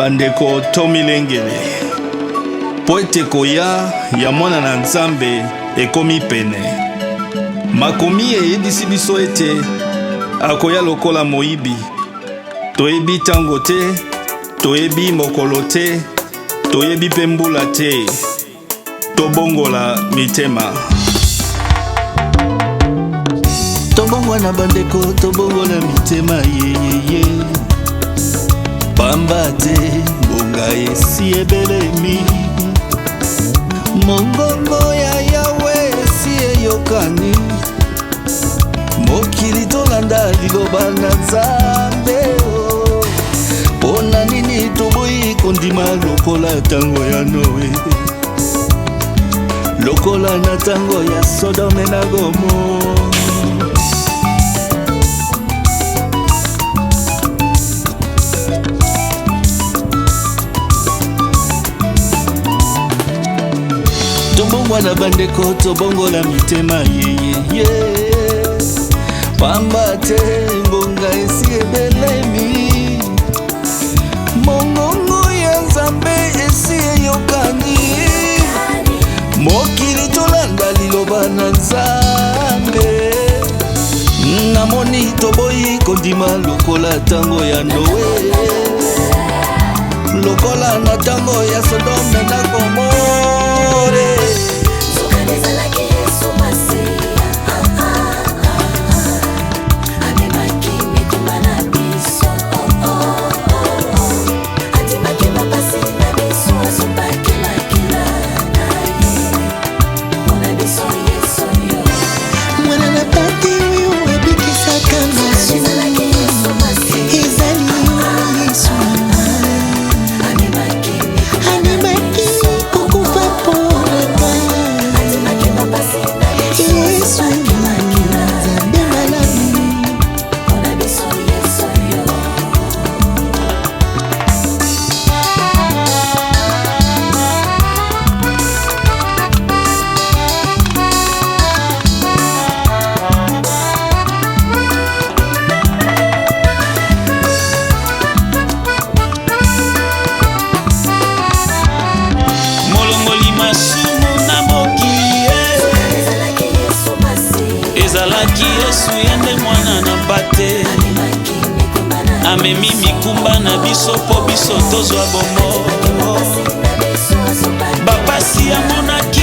Bandeko tomilengele po ete koya ya mwana na Nzambe ekomi pene. Makomi eyebisi biso ete akoya lokola moyibi. Toyebi tango te, toyebi mokolo te, toyebi pe mbula te. Tobongola mitema. Tobongola bandeko, tobongola mitema ye. Pamba te, bonga esi ebelemi. Mongongo ya Yahweh esi eyokani. Mokili tolanda liloba na Nzambe. Pona nini toboyi kondima lokola tango ya Noe, lokola na tango ya Sodome na Gomora. Tobongola bandeko, tobongola mitema ye. Pamba te, ngonga esi ebelemi. Mongongo ya Nzambe esi eyokani. Mokili tolanda liloba na Nzambe. Namoni toboyi kondima lokola tango ya Noe, lokola na tango ya Sodome na Gomora. Ezalaki Yesu yende mwana na bate. Amemi mikumba na biso po biso tozwa bomo. Bapasi amonaki